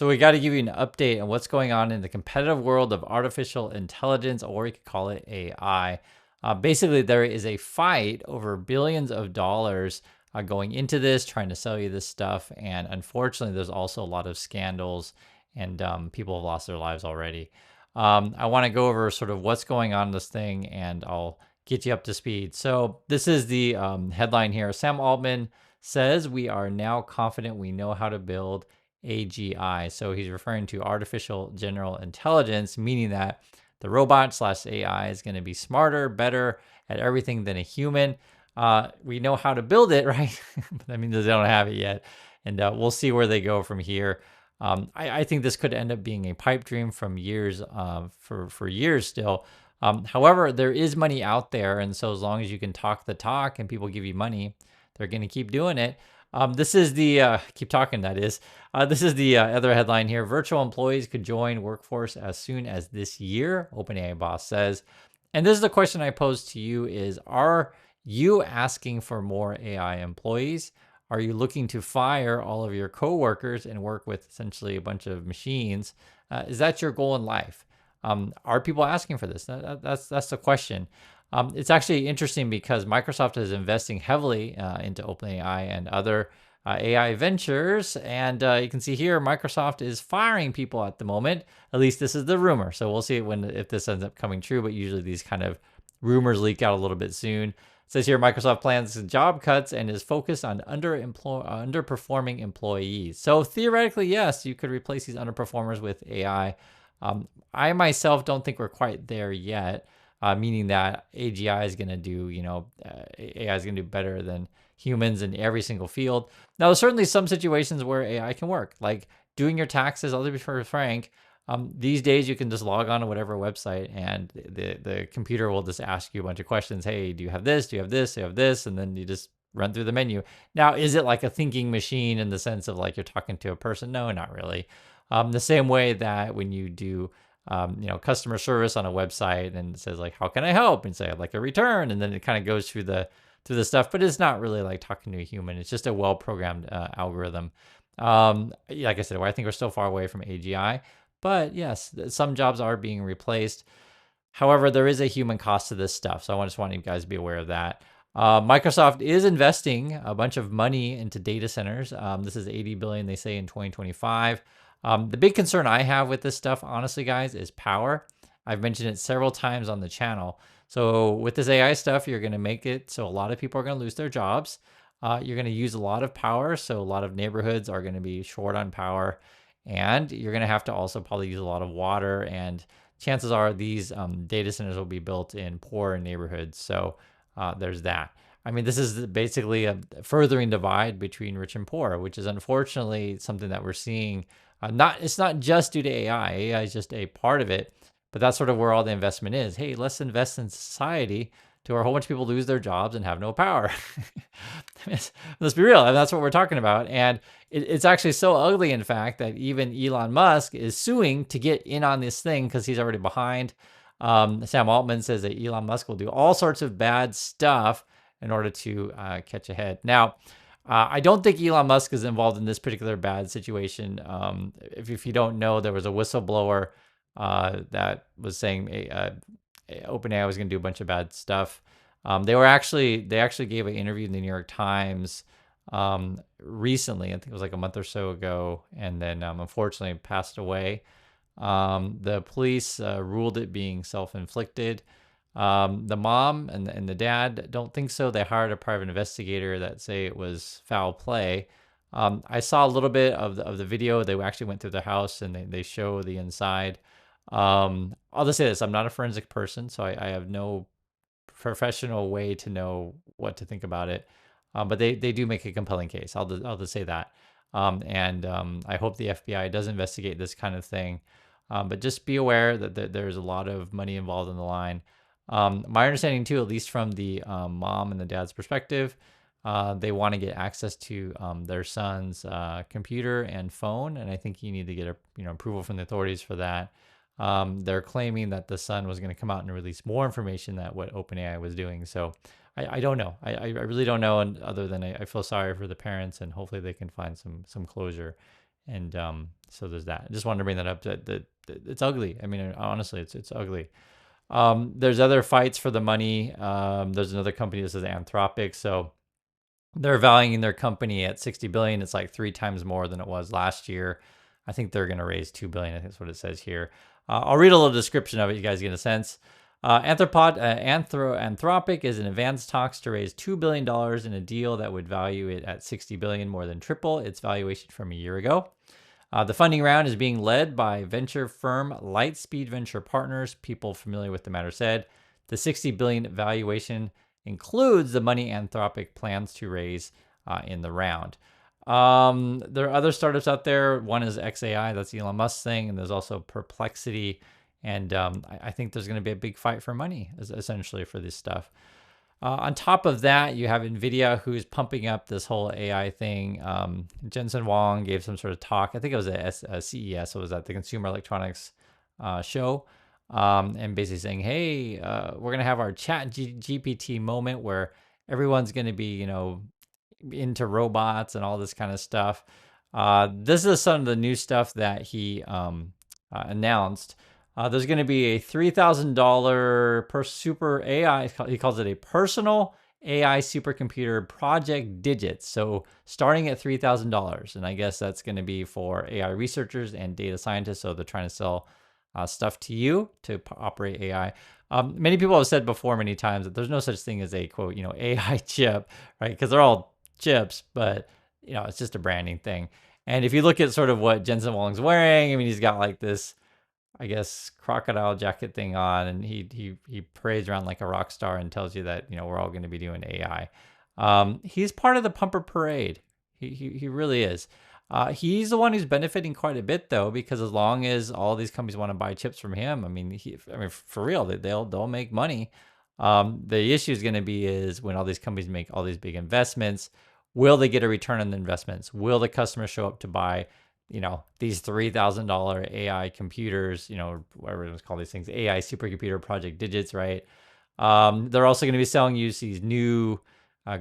So we got to give you an update on what's going on in the competitive world of artificial intelligence, or you could call it AI. Basically, there is a fight over billions of dollars going into this, trying to sell you this stuff. And unfortunately, there's also a lot of scandals, and people have lost their lives already. I want to go over sort of what's going on in this thing, and I'll get you up to speed. So this is the headline here. Sam Altman says we are now confident we know how to build AGI. So he's referring to artificial general intelligence, meaning that the robot slash AI is going to be smarter, better at everything than a human. We know how to build it, right? But that means they don't have it yet. And we'll see where they go from here. I think this could end up being a pipe dream from years, for years still. However, there is money out there. And so as long as you can talk the talk and people give you money, they're going to keep doing it. This is the, keep talking, that is. This is the other headline here. Virtual employees could join workforce as soon as this year, OpenAI boss says. And this is the question I pose to you is, are you asking for more AI employees? Are you looking to fire all of your coworkers and work with essentially a bunch of machines? Is that your goal in life? Are people asking for this? That's the question. It's actually interesting because Microsoft is investing heavily into OpenAI and other AI ventures. And you can see here, Microsoft is firing people at the moment. At least this is the rumor. So we'll see if this ends up coming true. But usually these kind of rumors leak out a little bit soon. It says here, Microsoft plans job cuts and is focused on underperforming employees. So theoretically, yes, you could replace these underperformers with AI. I myself don't think we're quite there yet. Meaning that AGI is going to do, AI is going to do better than humans in every single field. Now, there's certainly some situations where AI can work, like doing your taxes. I'll be frank. These days, you can just log on to whatever website, and the computer will just ask you a bunch of questions. Hey, do you have this? Do you have this? Do you have this? And then you just run through the menu. Now, is it like a thinking machine in the sense of like you're talking to a person? No, not really. The same way that when you do customer service on a website and it says like, how can I help? And say I'd like a return. And then it kind of goes through the stuff, but it's not really like talking to a human. It's just a well-programmed algorithm. Like I said, I think we're still far away from AGI, but yes, some jobs are being replaced. However, there is a human cost to this stuff. So I just want you guys to be aware of that. Microsoft is investing a bunch of money into data centers. This is 80 billion, they say, in 2025. The big concern I have with this stuff, honestly, guys, is power. I've mentioned it several times on the channel. So with this AI stuff, you're going to make it so a lot of people are going to lose their jobs. You're going to use a lot of power. So a lot of neighborhoods are going to be short on power. And you're going to have to also probably use a lot of water. And chances are these data centers will be built in poor neighborhoods. So there's that. I mean, this is basically a furthering divide between rich and poor, which is unfortunately something that we're seeing. It's not just due to AI. AI is just a part of it, but that's sort of where all the investment is. Hey, let's invest in society to where a whole bunch of people lose their jobs and have no power. Let's be real. I mean, that's what we're talking about. And it's actually so ugly, in fact, that even Elon Musk is suing to get in on this thing because he's already behind. Sam Altman says that Elon Musk will do all sorts of bad stuff in order to catch ahead. Now, I don't think Elon Musk is involved in this particular bad situation. If you don't know, there was a whistleblower that was saying OpenAI was going to do a bunch of bad stuff. They actually gave an interview in the New York Times recently. I think it was like a month or so ago, and then unfortunately passed away. The police ruled it being self-inflicted. The mom and the dad don't think so. They hired a private investigator that say it was foul play. I saw a little bit of the video. They actually went through the house and they show the inside. I'll just say this: I'm not a forensic person, so I have no professional way to know what to think about it. But they do make a compelling case. I'll just say that. And I hope the FBI does investigate this kind of thing. But just be aware that there's a lot of money involved in the line. My understanding too, at least from the mom and the dad's perspective, they want to get access to their son's computer and phone, and I think you need to get approval from the authorities for that. They're claiming that the son was going to come out and release more information than what OpenAI was doing. So I don't know. I really don't know. And other than I feel sorry for the parents, and hopefully they can find some closure And so there's that. I just wanted to bring that up. That it's ugly. I mean, honestly, it's ugly. There's other fights for the money. There's another company that says Anthropic. So they're valuing their company at 60 billion. It's like 3 times more than it was last year. I think they're going to raise 2 billion. I think that's what it says here. I'll read a little description of it. You guys get a sense. Anthropic is in advanced talks to raise $2 billion in a deal that would value it at 60 billion, more than triple its valuation from a year ago. The funding round is being led by venture firm Lightspeed Venture Partners. People familiar with the matter said the 60 billion valuation includes the money Anthropic plans to raise in the round. There are other startups out there. One is XAI, that's Elon Musk's thing, and there's also Perplexity. And I think there's going to be a big fight for money, essentially, for this stuff. On top of that, you have Nvidia, who's pumping up this whole AI thing. Jensen Huang gave some sort of talk. I think it was a CES. It was at the Consumer Electronics show. And basically saying, hey, we're going to have our chat GPT moment where everyone's going to be, into robots and all this kind of stuff. This is some of the new stuff that he announced. There's going to be a $3,000 per super AI. He calls it a personal AI supercomputer project digits. So starting at $3,000. And I guess that's going to be for AI researchers and data scientists. So they're trying to sell stuff to you to operate AI. Many people have said before many times that there's no such thing as a quote, AI chip, right? Because they're all chips, but it's just a branding thing. And if you look at sort of what Jensen Huang's wearing, I mean, he's got like this, I guess, crocodile jacket thing on, and he parades around like a rock star and tells you that we're all going to be doing AI. He's part of the pumper parade. He really is. He's the one who's benefiting quite a bit though, because as long as all these companies want to buy chips from him, I mean, for real, they'll make money. The issue is going to be is when all these companies make all these big investments, will they get a return on the investments? Will the customers show up to buy these $3,000 AI computers, whatever it's called, these things, AI supercomputer project digits, right? They're also going to be selling you these new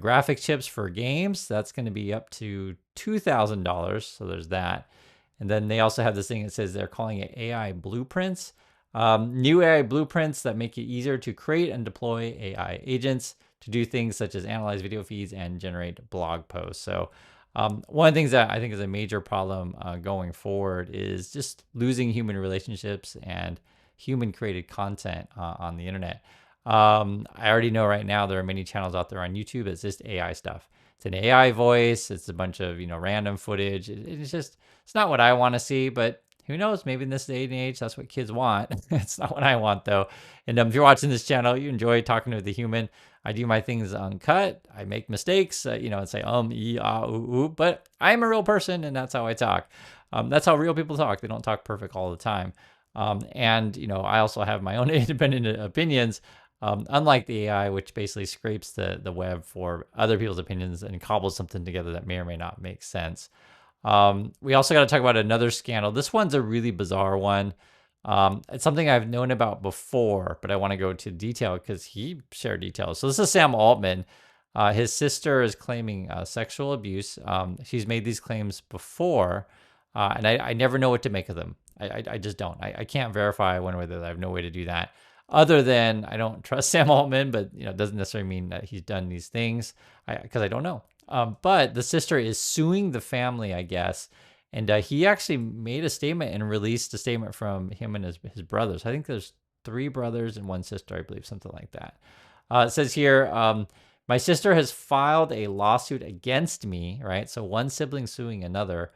graphic chips for games. That's going to be up to $2,000. So there's that. And then they also have this thing that says they're calling it AI blueprints. New AI blueprints that make it easier to create and deploy AI agents to do things such as analyze video feeds and generate blog posts. So one of the things that I think is a major problem going forward is just losing human relationships and human created content on the internet. I already know right now there are many channels out there on YouTube. It's just AI stuff. It's an AI voice. It's a bunch of random footage. It's not what I want to see, but who knows? Maybe in this day and age, that's what kids want. It's not what I want though. And if you're watching this channel, you enjoy talking to the human. I do my things uncut. I make mistakes, and say ooh, but I'm a real person, and that's how I talk. That's how real people talk. They don't talk perfect all the time. And I also have my own independent opinions. Unlike the AI, which basically scrapes the web for other people's opinions and cobbles something together that may or may not make sense. We also got to talk about another scandal. This one's a really bizarre one. It's something I've known about before, but I want to go into detail because he shared details. So this is Sam Altman. His sister is claiming sexual abuse. She's made these claims before, and I never know what to make of them. I just don't. I can't verify one way or the other. I have no way to do that. Other than I don't trust Sam Altman, but it doesn't necessarily mean that he's done these things because I don't know. But the sister is suing the family, I guess. And he actually made a statement and released a statement from him and his brothers. I think there's 3 brothers and 1 sister, I believe, something like that. It says here, my sister has filed a lawsuit against me, right? So one sibling suing another.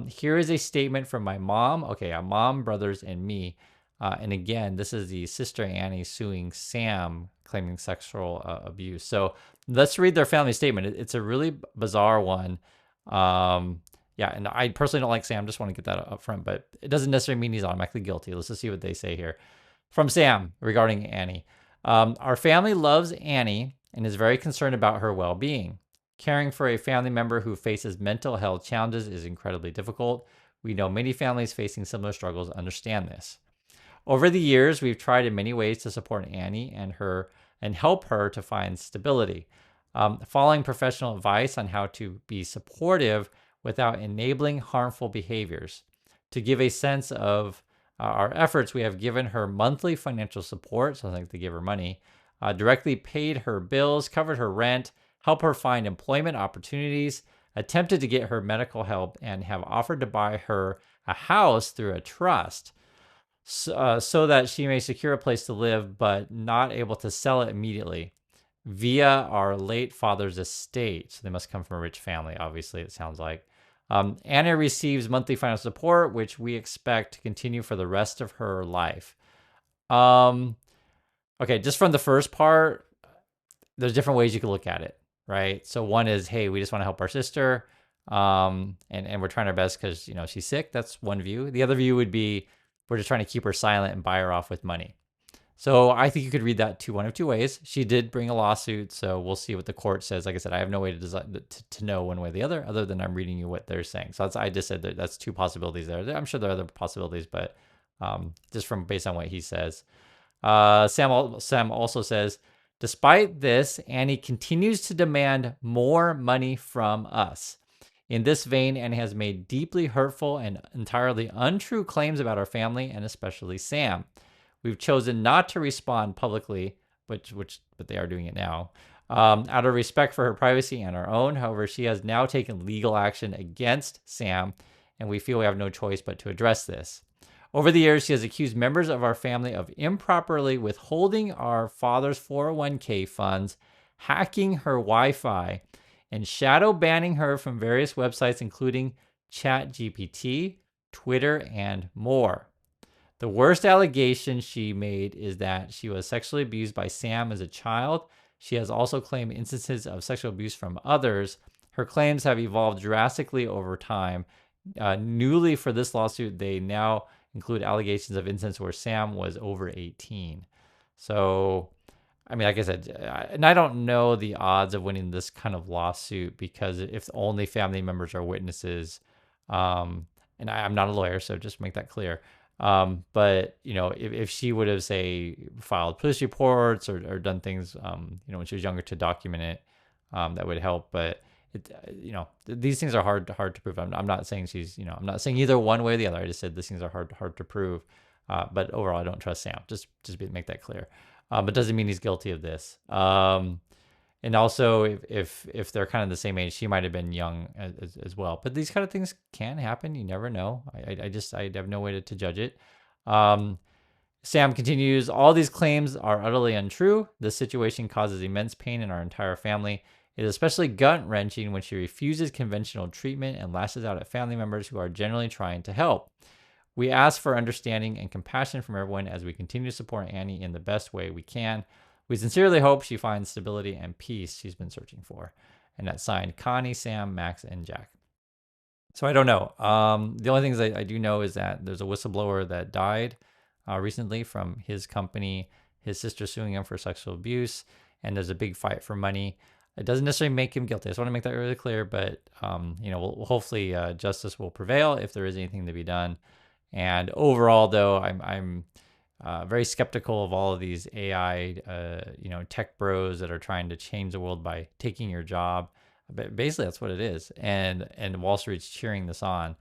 Here is a statement from my mom. Okay, mom, brothers, and me. And again, this is the sister Annie suing Sam, claiming sexual abuse. So let's read their family statement. It's a really bizarre one. Yeah, and I personally don't like Sam. Just want to get that up front, but it doesn't necessarily mean he's automatically guilty. Let's just see what they say here. From Sam regarding Annie. Our family loves Annie and is very concerned about her well-being. Caring for a family member who faces mental health challenges is incredibly difficult. We know many families facing similar struggles understand this. Over the years, we've tried in many ways to support Annie and help her to find stability. Following professional advice on how to be supportive, without enabling harmful behaviors. To give a sense of our efforts, we have given her monthly financial support, so I think they give her money, directly paid her bills, covered her rent, helped her find employment opportunities, attempted to get her medical help, and have offered to buy her a house through a trust so that she may secure a place to live, but not able to sell it immediately via our late father's estate. So they must come from a rich family, obviously, it sounds like. Anna receives monthly financial support, which we expect to continue for the rest of her life. Okay, just from the first part, there's different ways you can look at it, right? So one is, hey, we just want to help our sister, and we're trying our best because she's sick. That's one view. The other view would be we're just trying to keep her silent and buy her off with money. So I think you could read that one of two ways. She did bring a lawsuit, so we'll see what the court says. Like I said, I have no way to know one way or the other than I'm reading you what they're saying. So I just said that's two possibilities there. I'm sure there are other possibilities, but just from based on what he says. Sam also says, despite this, Annie continues to demand more money from us. In this vein, Annie has made deeply hurtful and entirely untrue claims about our family and especially Sam. We've chosen not to respond publicly, but they are doing it now, out of respect for her privacy and our own. However, she has now taken legal action against Sam, and we feel we have no choice but to address this. Over the years, she has accused members of our family of improperly withholding our father's 401k funds, hacking her Wi-Fi, and shadow banning her from various websites, including ChatGPT, Twitter, and more. The worst allegation she made is that she was sexually abused by Sam as a child. She has also claimed instances of sexual abuse from others. Her claims have evolved drastically over time. Newly for this lawsuit, they now include allegations of incidents where Sam was over 18. So, I mean, like I said, and I don't know the odds of winning this kind of lawsuit because if only family members are witnesses, and I'm not a lawyer, so just make that clear. But if she would have, say, filed police reports or done things, when she was younger to document it, that would help. But these things are hard to prove. I'm not saying I'm not saying either one way or the other. I just said these things are hard to prove. But overall, I don't trust Sam. Just make that clear. But doesn't mean he's guilty of this. And also, if they're kind of the same age, she might have been young as well. But these kind of things can happen. You never know. I have no way to judge it. Sam continues, all these claims are utterly untrue. This situation causes immense pain in our entire family. It is especially gut-wrenching when she refuses conventional treatment and lashes out at family members who are generally trying to help. We ask for understanding and compassion from everyone as we continue to support Annie in the best way we can. We sincerely hope she finds stability and peace she's been searching for. And that's signed Connie, Sam, Max, and Jack. So I don't know. The only things I do know is that there's a whistleblower that died recently from his company, his sister suing him for sexual abuse, and there's a big fight for money. It doesn't necessarily make him guilty. I just want to make that really clear, but hopefully justice will prevail if there is anything to be done. And overall, though, I'm very skeptical of all of these AI, tech bros that are trying to change the world by taking your job. But basically, that's what it is. And Wall Street's cheering this on.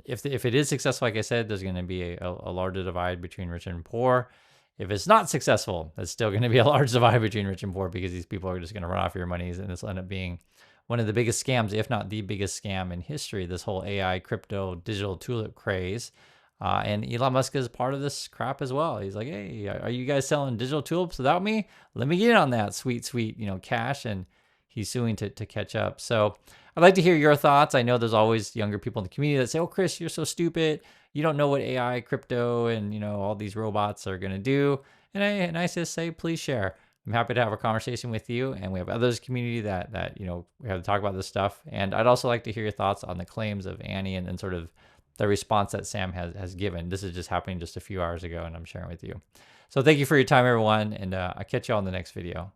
If it is successful, like I said, there's going to be a larger divide between rich and poor. If it's not successful, there's still going to be a large divide between rich and poor because these people are just going to run off your monies, and this will end up being one of the biggest scams, if not the biggest scam in history, this whole AI, crypto, digital tulip craze. And Elon Musk is part of this crap as well. He's like, hey, are you guys selling digital tulips without me? Let me get in on that sweet, cash. And he's suing to catch up. So I'd like to hear your thoughts. I know there's always younger people in the community that say, oh, Chris, you're so stupid. You don't know what AI, crypto, and, all these robots are going to do. And I just say, please share. I'm happy to have a conversation with you. And we have others community that we have to talk about this stuff. And I'd also like to hear your thoughts on the claims of Annie and sort of the response that Sam has given. This is just happening just a few hours ago, and I'm sharing with you. So thank you for your time, everyone. And I'll catch you all in the next video.